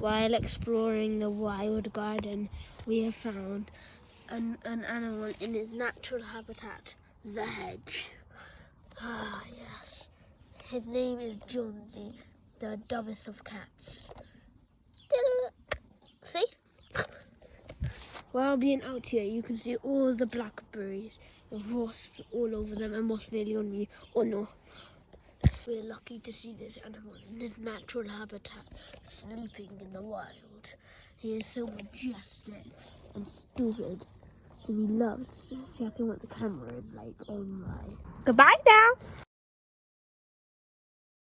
While exploring the wild garden, we have found an animal in its natural habitat, the hedge. Ah, yes. His name is Jonesy, the dumbest of cats. See? While being out here, you can see all the blackberries, with wasps all over them, and what's nearly on me. Oh no. We're lucky to see this animal in his natural habitat, sleeping in the wild. He is so majestic and stupid, and he loves just checking what the camera is like. Oh my. Goodbye now.